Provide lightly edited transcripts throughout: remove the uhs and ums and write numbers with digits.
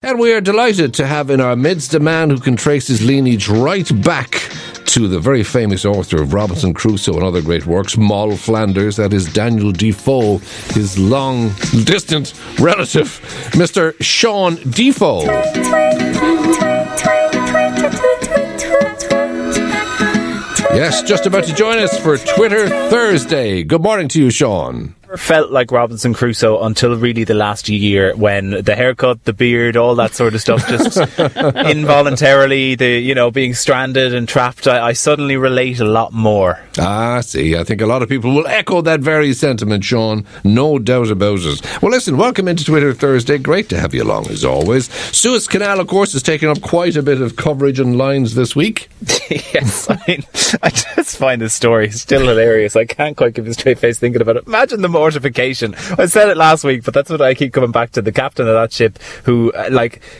And we are delighted to have in our midst a man who can trace his lineage right back to the very famous author of Robinson Crusoe and other great works, Moll Flanders. That is Daniel Defoe, his long-distant relative, Mr. Sean Defoe. Yes, just about to join us for Twitter Thursday. Good morning to you, Sean. Felt like Robinson Crusoe until really the last year, when the haircut, the beard, all that sort of stuff, just involuntarily, being stranded and trapped, I suddenly relate a lot more. See, I think a lot of people will echo that very sentiment, Sean. No doubt about it. Well, listen, welcome into Twitter Thursday. Great to have you along, as always. Suez Canal, of course, has taken up quite a bit of coverage and lines this week. Yes, I just find this story still hilarious. I can't quite give a straight face thinking about it. Imagine the mortification. I said it last week, but that's what I keep coming back to. The captain of that ship who,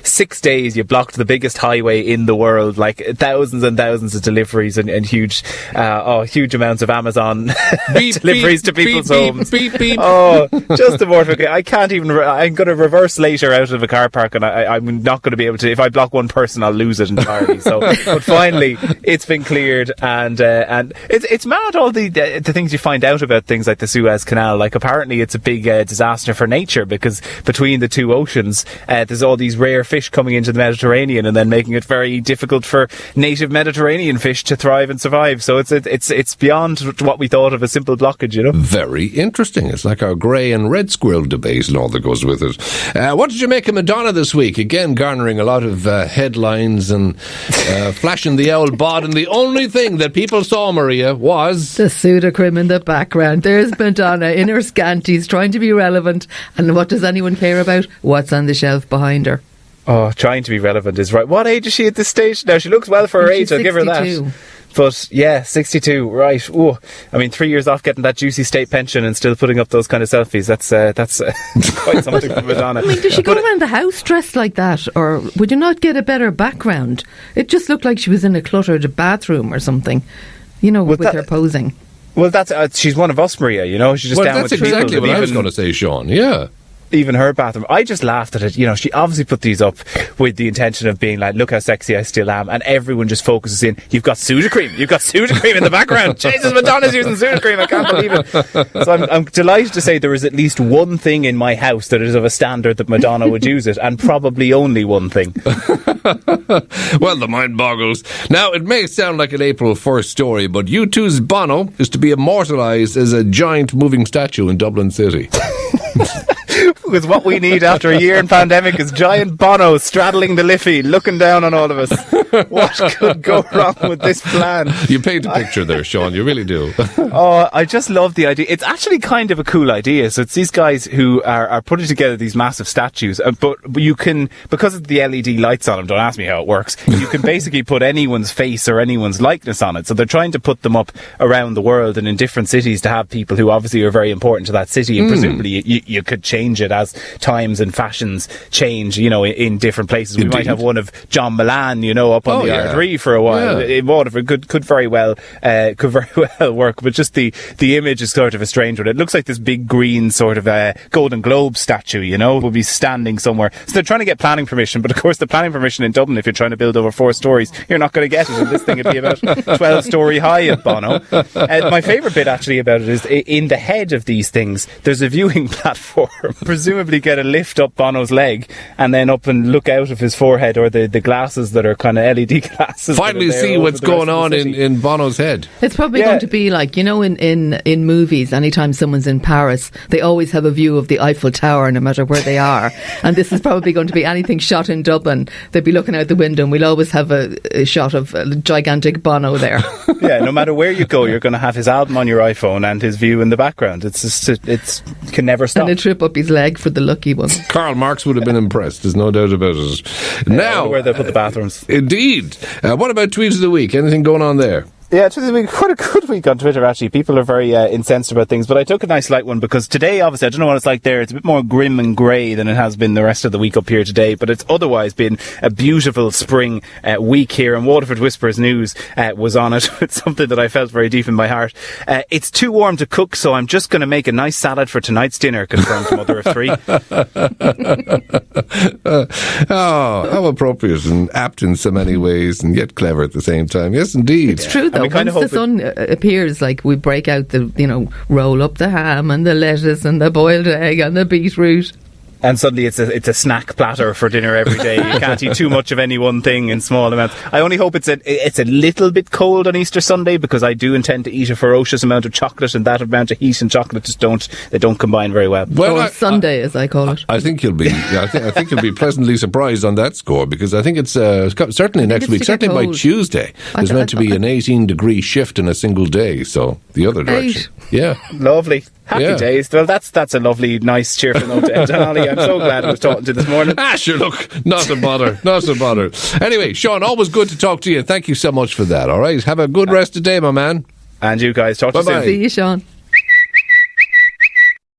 6 days, you blocked the biggest highway in the world, thousands and thousands of deliveries and huge amounts of Amazon deliveries to people's homes. Oh, just the mortification. I can't even, I'm going to reverse later out of a car park, and I'm not going to be able to. If I block one person, I'll lose it entirely. So, but finally, it's been cleared, and it's mad, all the things you find out about things like the Suez Canal. Apparently it's a big disaster for nature, because between the two oceans there's all these rare fish coming into the Mediterranean and then making it very difficult for native Mediterranean fish to thrive and survive. So it's beyond what we thought of a simple blockage, Very interesting. It's like our grey and red squirrel debate and all that goes with it. What did you make of Madonna this week? Again, garnering a lot of headlines and flashing the old bod, and the only thing that people saw, Maria, was the pseudocrim in the background. There's Madonna in her scanties trying to be relevant, and what does anyone care about? What's on the shelf behind her? Oh, trying to be relevant is right. What age is she at this stage? Now, she looks well for her age, I'll give her that. But yeah, 62, right. Oh, 3 years off getting that juicy state pension and still putting up those kind of selfies. That's quite something for Madonna. Does she go around the house dressed like that, or would you not get a better background? It just looked like she was in a cluttered bathroom or something, with her posing. Well, that's she's one of us, Maria. She's just down with the people. That's exactly what I was going to say, Sean. Yeah. Even her bathroom. I just laughed at it. She obviously put these up with the intention of being like, look how sexy I still am. And everyone just focuses in, you've got Sudocrem in the background. Jesus, Madonna's using Sudocrem. I can't believe it. So I'm delighted to say there is at least one thing in my house that is of a standard that Madonna would use it, and probably only one thing. Well, the mind boggles. Now, it may sound like an April 1st story, but U2's Bono is to be immortalised as a giant moving statue in Dublin City. Because what we need after a year in pandemic is giant Bono straddling the Liffey, looking down on all of us. What could go wrong with this plan? You paint a picture there, Sean. You really do. Oh, I just love the idea. It's actually kind of a cool idea. So it's these guys who are putting together these massive statues, but you can, because of the LED lights on them, don't ask me how it works, you can basically put anyone's face or anyone's likeness on it. So they're trying to put them up around the world and in different cities to have people who obviously are very important to that city, and presumably you could change it as times and fashions change, in different places. Indeed. We might have one of John Milan, up on the R3 for a while. Yeah. Waterford could very well work, but just the image is sort of a strange one. It looks like this big green sort of Golden Globe statue, will be standing somewhere. So they're trying to get planning permission, but of course the planning permission in Dublin, if you're trying to build over 4 stories, you're not going to get it, and this thing would be about 12-story high at Bono. My favourite bit actually about it is in the head of these things, there's a viewing platform. Presumably get a lift up Bono's leg and then up and look out of his forehead, or the glasses that are kind of LED glasses. Finally see what's going on in Bono's head. It's probably going to be like, in movies, anytime someone's in Paris, they always have a view of the Eiffel Tower no matter where they are. And this is probably going to be anything shot in Dublin. They'd be looking out the window and we'll always have a shot of a gigantic Bono there. Yeah, no matter where you go, you're going to have his album on your iPhone and his view in the background. It's just, can never stop. And a trip up his leg for the lucky one. Karl Marx would have been impressed, there's no doubt about it. Now, where they put the bathrooms. Indeed. What about tweets of the week? Anything going on there? Yeah, it's been quite a good week on Twitter, actually. People are very incensed about things, but I took a nice light one because today, obviously, I don't know what it's like there. It's a bit more grim and grey than it has been the rest of the week up here today, but it's otherwise been a beautiful spring week here, and Waterford Whispers News was on it. It's something that I felt very deep in my heart. It's too warm to cook, so I'm just going to make a nice salad for tonight's dinner, confirms mother of three. Oh, how appropriate and apt in so many ways, and yet clever at the same time. Yes, indeed. It's true, though. Once the sun appears, like, we break out roll up the ham and the lettuce and the boiled egg and the beetroot. And suddenly it's a snack platter for dinner every day. You can't eat too much of any one thing in small amounts. I only hope it's a little bit cold on Easter Sunday, because I do intend to eat a ferocious amount of chocolate, and that amount of heat and chocolate just don't combine very well. Well, Sunday, as I call it. I think you'll be. I think you'll be pleasantly surprised on that score, because I think it's certainly next week. Certainly by Tuesday, there's meant to be an 18-degree shift in a single day. So the other direction. Yeah, lovely. Happy days. Well, that's a lovely, nice, cheerful note to end on, Ollie. I'm so glad I was talking to you this morning. Sure, look, not a bother, not a bother. Anyway, Sean, always good to talk to you. Thank you so much for that, all right? Have a good rest of the day, my man. And you guys, talk to you soon. See you, Sean.